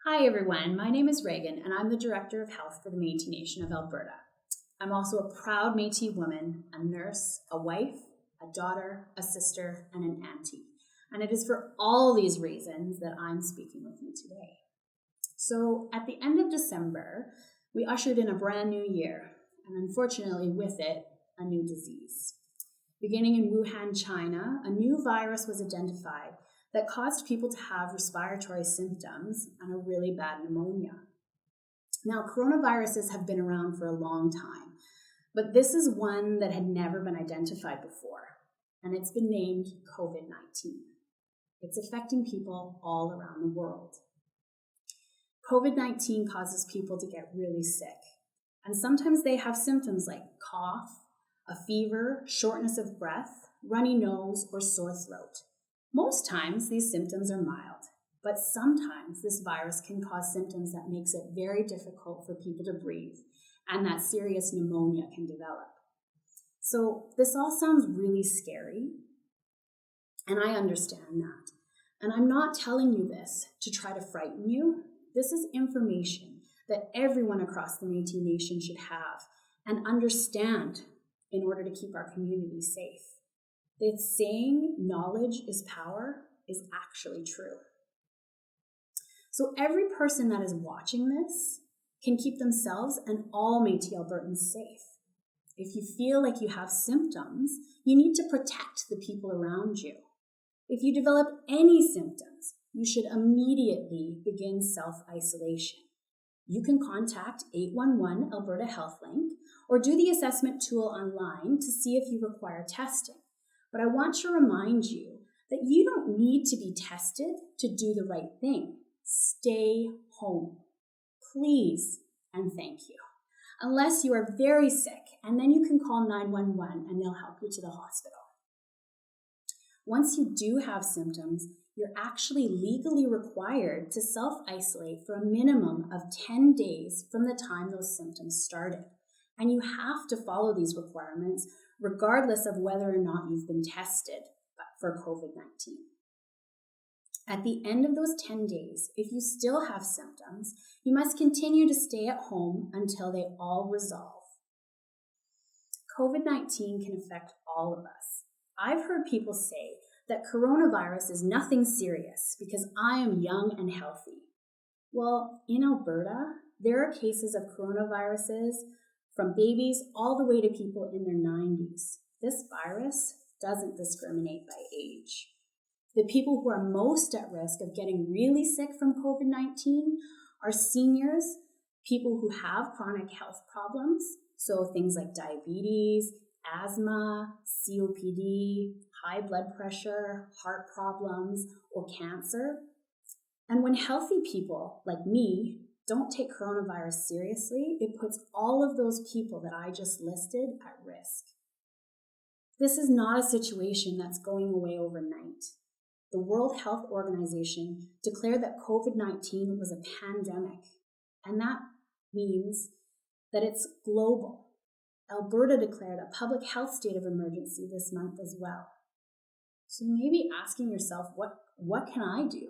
Hi everyone, my name is Reagan and I'm the Director of Health for the Métis Nation of Alberta. I'm also a proud Métis woman, a nurse, a wife, a daughter, a sister, and an auntie. And it is for all these reasons that I'm speaking with you today. So at the end of December, we ushered in a brand new year, and unfortunately with it, a new disease. Beginning in Wuhan, China, a new virus was identified that caused people to have respiratory symptoms and a really bad pneumonia. Now, coronaviruses have been around for a long time, but this is one that had never been identified before, and it's been named COVID-19. It's affecting people all around the world. COVID-19 causes people to get really sick, and sometimes they have symptoms like cough, a fever, shortness of breath, runny nose, or sore throat. Most times, these symptoms are mild, but sometimes this virus can cause symptoms that makes it very difficult for people to breathe, and that serious pneumonia can develop. So this all sounds really scary, and I understand that. And I'm not telling you this to try to frighten you. This is information that everyone across the Métis Nation should have and understand in order to keep our community safe. The saying, knowledge is power, is actually true. So every person that is watching this can keep themselves and all Métis Albertans safe. If you feel like you have symptoms, you need to protect the people around you. If you develop any symptoms, you should immediately begin self-isolation. You can contact 811 Alberta HealthLink or do the assessment tool online to see if you require testing. But I want to remind you that you don't need to be tested to do the right thing. Stay home, please, and thank you. Unless you are very sick, and then you can call 911 and they'll help you to the hospital. Once you do have symptoms, you're actually legally required to self-isolate for a minimum of 10 days from the time those symptoms started. And you have to follow these requirements regardless of whether or not you've been tested for COVID-19. At the end of those 10 days, if you still have symptoms, you must continue to stay at home until they all resolve. COVID-19 can affect all of us. I've heard people say that coronavirus is nothing serious because I am young and healthy. Well, in Alberta, there are cases of coronaviruses from babies all the way to people in their 90s. This virus doesn't discriminate by age. The people who are most at risk of getting really sick from COVID-19 are seniors, people who have chronic health problems, so things like diabetes, asthma, COPD, high blood pressure, heart problems, or cancer. And when healthy people like me don't take coronavirus seriously, it puts all of those people that I just listed at risk. This is not a situation that's going away overnight. The World Health Organization declared that COVID-19 was a pandemic, and that means that it's global. Alberta declared a public health state of emergency this month as well. So you may be asking yourself, what can I do?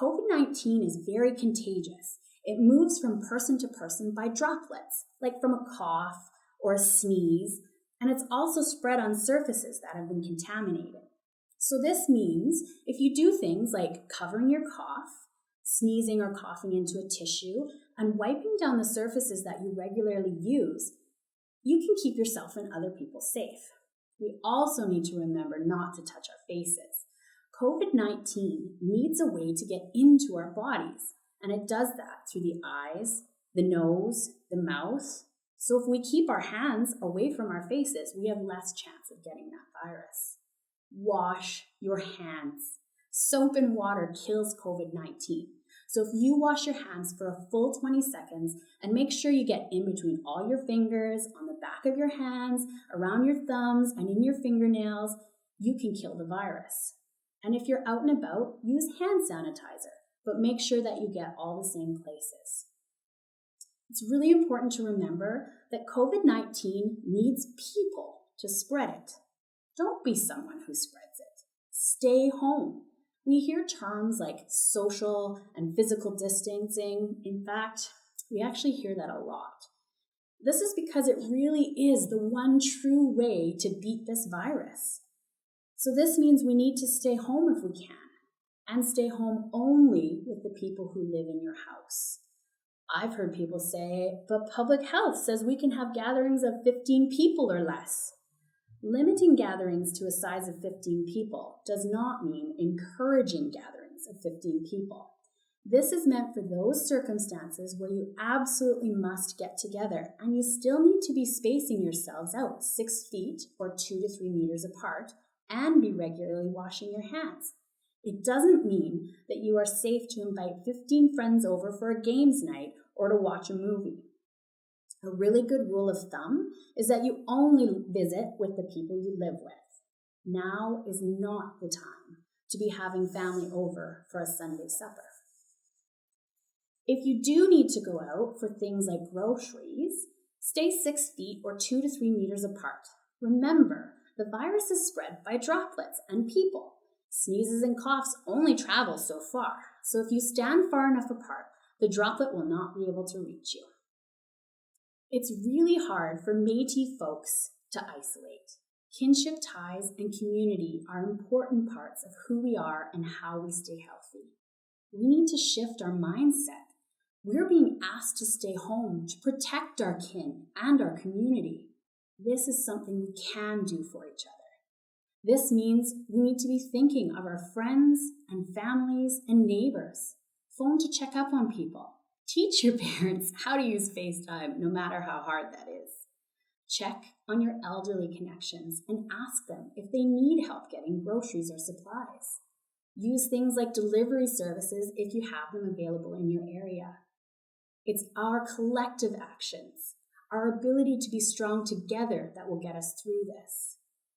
COVID-19 is very contagious. It moves from person to person by droplets, like from a cough or a sneeze, and it's also spread on surfaces that have been contaminated. So this means if you do things like covering your cough, sneezing or coughing into a tissue, and wiping down the surfaces that you regularly use, you can keep yourself and other people safe. We also need to remember not to touch our faces. COVID-19 needs a way to get into our bodies, and it does that through the eyes, the nose, the mouth. So if we keep our hands away from our faces, we have less chance of getting that virus. Wash your hands. Soap and water kills COVID-19. So if you wash your hands for a full 20 seconds and make sure you get in between all your fingers, on the back of your hands, around your thumbs, and in your fingernails, you can kill the virus. And if you're out and about, use hand sanitizer, but make sure that you get all the same places. It's really important to remember that COVID-19 needs people to spread it. Don't be someone who spreads it. Stay home. We hear terms like social and physical distancing. In fact, we actually hear that a lot. This is because it really is the one true way to beat this virus. So this means we need to stay home if we can, and stay home only with the people who live in your house. I've heard people say, but public health says we can have gatherings of 15 people or less. Limiting gatherings to a size of 15 people does not mean encouraging gatherings of 15 people. This is meant for those circumstances where you absolutely must get together and you still need to be spacing yourselves out 6 feet or 2 to 3 meters apart and be regularly washing your hands. It doesn't mean that you are safe to invite 15 friends over for a games night or to watch a movie. A really good rule of thumb is that you only visit with the people you live with. Now is not the time to be having family over for a Sunday supper. If you do need to go out for things like groceries, stay 6 feet or 2 to 3 meters apart. Remember, the virus is spread by droplets and people. Sneezes and coughs only travel so far, so if you stand far enough apart, the droplet will not be able to reach you. It's really hard for Métis folks to isolate. Kinship ties and community are important parts of who we are and how we stay healthy. We need to shift our mindset. We're being asked to stay home to protect our kin and our community. This is something we can do for each other. This means we need to be thinking of our friends and families and neighbors. Phone to check up on people. Teach your parents how to use FaceTime, no matter how hard that is. Check on your elderly connections and ask them if they need help getting groceries or supplies. Use things like delivery services if you have them available in your area. It's our collective actions, our ability to be strong together that will get us through this.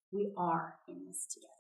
We are in this together.